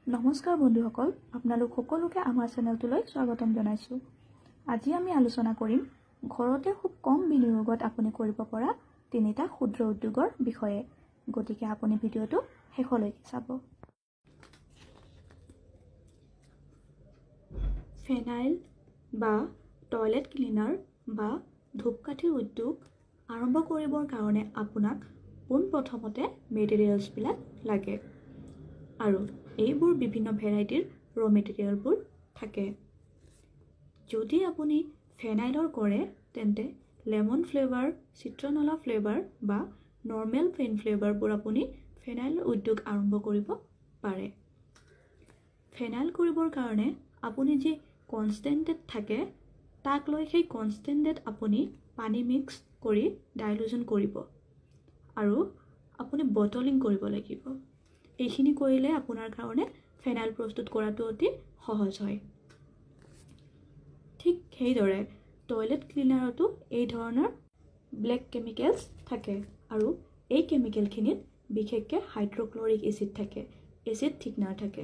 নমস্কাৰ বন্ধুসকল, আপোনালোক সকলোকে আমাৰ চেনেলটোলৈ স্বাগতম জনাইছোঁ। আজি আমি আলোচনা কৰিম ঘৰতে খুব কম বিনিয়োগত আপুনি কৰিব পৰা 3টা ক্ষুদ্ৰ উদ্যোগৰ বিষয়ে। গতিকে আপুনি ভিডিঅ'টো শেষলৈকে চাব। ফেনাইল বা টয়লেট ক্লিনাৰ বা ধূপকাঠিৰ উদ্যোগ আৰম্ভ কৰিবৰ কাৰণে আপোনাক পোনপ্ৰথমতে মেটেৰিয়েলছবিলাক লাগে আৰু এইবোৰ বিভিন্ন ভেৰাইটিৰ ৰ মেটেৰিয়েলবোৰ থাকে। যদি আপুনি ফেনাইলৰ কৰে তেন্তে লেমন ফ্লেভাৰ, চিট্ৰনলা ফ্লেভাৰ বা নৰ্মেল প্লেইন ফ্লেভাৰবোৰ আপুনি ফেনাইলৰ উদ্যোগ আৰম্ভ কৰিব পাৰে। ফেনাইল কৰিবৰ কাৰণে আপুনি যি কনচেন্ট্ৰেট থাকে তাক লৈ সেই কনচেন্ট্ৰেট আপুনি পানী মিক্স কৰি ডাইলুশ্যন কৰিব আৰু আপুনি বটলিং কৰিব লাগিব। এইখিনি কৰিলে আপোনাৰ কাৰণে ফেনাইল প্ৰস্তুত কৰাটো অতি সহজ হয়। ঠিক সেইদৰে টয়লেট ক্লিনাৰতো এই ধৰণৰ ব্লেক কেমিকেলছ থাকে আৰু এই কেমিকেলখিনিত বিশেষকৈ হাইড্ৰক্লৰিক এচিড থাকে, এচিড থিকনাৰ থাকে।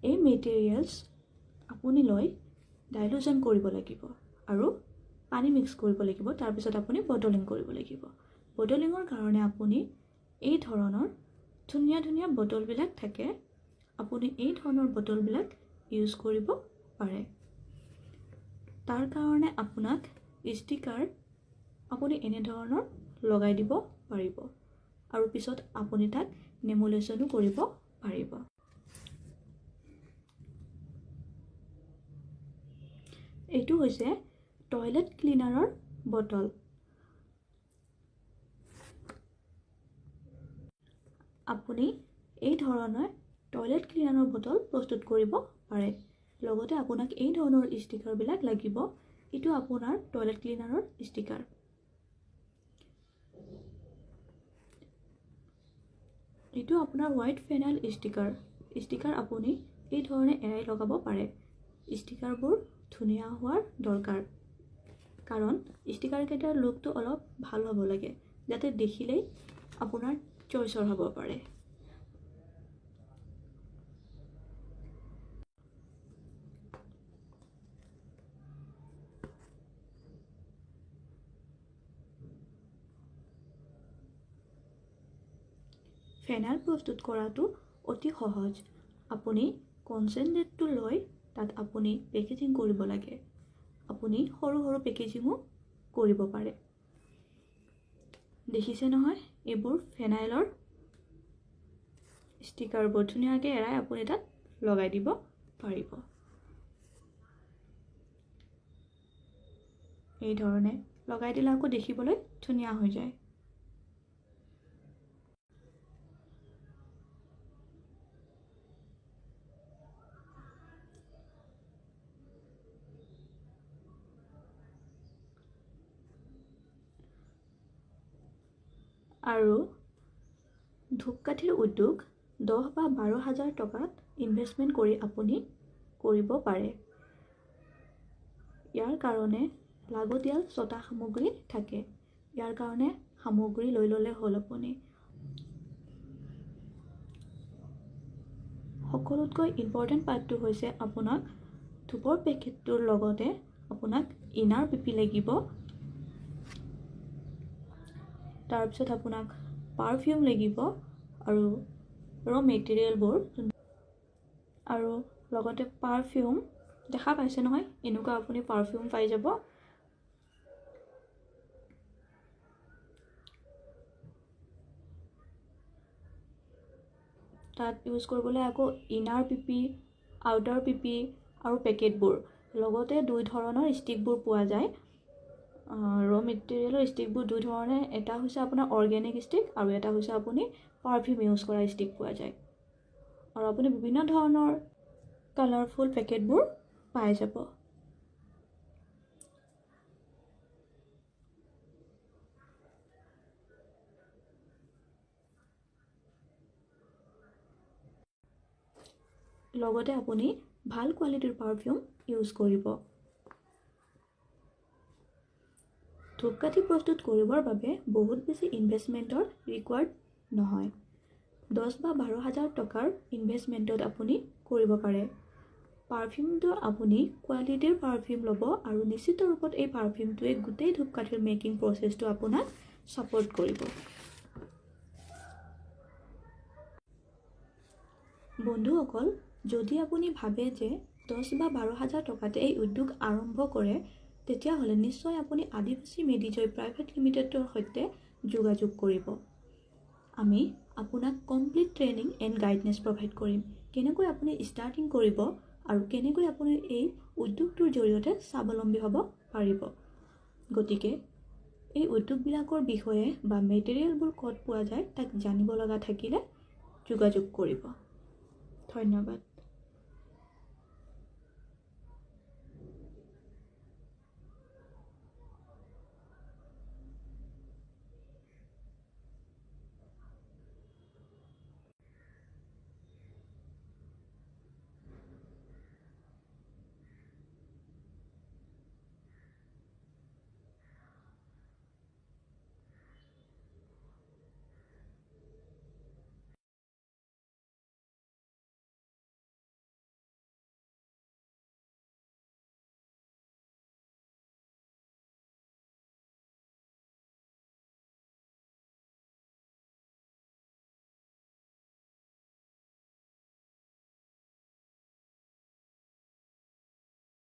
এই মেটেৰিয়েলছ আপুনি লৈ ডাইলুশ্যন কৰিব লাগিব আৰু পানী মিক্স কৰিব লাগিব। তাৰপিছত আপুনি বটলিং কৰিব লাগিব। বটলিঙৰ কাৰণে আপুনি এই ধৰণৰ ধুনীয়া ধুনীয়া বটলবিলাক থাকে। আপুনি এই ধৰণৰ বটলবিলাক ইউজ কৰিব পাৰে। তাৰ কাৰণে আপোনাক ষ্টিকাৰ আপুনি এনেধৰণৰ লগাই দিব পাৰিব আৰু পিছত আপুনি তাক নেমুলেশ্যনো কৰিব পাৰিব। এইটো হৈছে টয়লেট ক্লিনাৰৰ বটল। আপুনি এই ধৰণৰ টয়লেট ক্লিনাৰৰ বটল প্ৰস্তুত কৰিব পাৰে। লগতে আপোনাক এই ধৰণৰ ষ্টিকাৰবিলাক লাগিব। এইটো আপোনাৰ টয়লেট ক্লিনাৰৰ ষ্টিকাৰ। এইটো আপোনাৰ হোৱাইট ফেনাইল ষ্টিকাৰ আপুনি এই ধৰণে এৰাই লগাব পাৰে। ষ্টিকাৰবোৰ ধুনীয়া হোৱাৰ দৰকাৰ, কাৰণ ষ্টিকাৰকেইটাৰ লুকটো অলপ ভাল হ'ব লাগে, যাতে দেখিলেই আপোনাৰ চইচৰ হ'ব পাৰে। ফেনাইল প্ৰস্তুত কৰাটো অতি সহজ। আপুনি কনচেন্ট্ৰেটটো লৈ তাত আপুনি পেকেজিং কৰিব লাগে। আপুনি সৰু সৰু পেকেজিঙো কৰিব পাৰে। দেখিছে নহয়, এইবোৰ ফেনাইলৰ ষ্টিকাৰবোৰ ধুনীয়াকৈ এৰাই আপুনি তাত লগাই দিব পাৰিব। এই ধৰণে লগাই দিলে আকৌ দেখিবলৈ ধুনীয়া হৈ যায়। আৰু ধূপকাঠিৰ উদ্যোগ 10 বা 12 হাজাৰ টকাত ইনভেষ্টমেণ্ট কৰি আপুনি কৰিব পাৰে। ইয়াৰ কাৰণে লাগতিয়াল 6টা সামগ্ৰী থাকে। ইয়াৰ কাৰণে সামগ্ৰী লৈ ল'লে হ'ল। আপুনি সকলোতকৈ ইম্পৰ্টেণ্ট পাৰ্টটো হৈছে আপোনাক ধূপৰ পেকেটটোৰ লগতে আপোনাক ইনাৰ পিপি লাগিব। তাৰপিছত আপোনাক পাৰফিউম লাগিব আৰু মেটেৰিয়েলবোৰ আৰু লগতে পাৰফিউম দেখা পাইছে নহয়, এনেকুৱা আপুনি পাৰফিউম পাই যাব। তাত ইউজ কৰিবলৈ আকৌ ইনাৰ পিপি, আউটাৰ পিপি আৰু পেকেটবোৰ, লগতে 2 ধৰণৰ ষ্টিকবোৰ পোৱা যায়। মেটেৰিয়েলৰ ষ্টিকবোৰ 2 ধৰণে, এটা হৈছে আপোনাৰ অৰ্গেনিক ষ্টিক আৰু এটা হৈছে আপুনি পাৰফিউম ইউজ কৰা ষ্টিক পোৱা যায়। আৰু আপুনি বিভিন্ন ধৰণৰ কালাৰফুল পেকেটবোৰ পাই যাব। লগতে আপুনি ভাল কোৱালিটিৰ পাৰফিউম ইউজ কৰিব। ধূপকাঠি প্ৰস্তুত কৰিবৰ বাবে বহুত বেছি ইনভেষ্টমেণ্টৰ ৰিকুৱাৰ্ড নহয়। 10 বা 12,000 টকাৰ ইনভেষ্টমেণ্টত আপুনি কৰিব পাৰে। পাৰফিউমটো আপুনি কোৱালিটিৰ পাৰফিউম ল'ব আৰু নিশ্চিত ৰূপত এই পাৰফিউমটোৱে গোটেই ধূপকাঠিৰ মেকিং প্ৰচেছটো আপোনাক ছাপোৰ্ট কৰিব। বন্ধুসকল, যদি আপুনি ভাবে যে 10 বা 12,000 টকাতে এই উদ্যোগ আৰম্ভ কৰে, তেতিয়াহ'লে নিশ্চয় আপুনি আদিবাসী মেডিজয় প্ৰাইভেট লিমিটেডৰ সৈতে যোগাযোগ কৰিব। আমি আপোনাক complete training and guidance provide কৰিম। কেনেকৈ আপুনি ষ্টাৰ্টিং কৰিব আৰু কেনেকৈ আপুনি এই উদ্যোগটোৰ জৰিয়তে স্বাৱলম্বী হ'ব পাৰিব। গতিকে এই উদ্যোগবিলাকৰ বিষয়ে বা মেটেৰিয়েলবোৰ ক'ত পোৱা যায় তাক জানিব লগা থাকিলে যোগাযোগ কৰিব। ধন্যবাদ।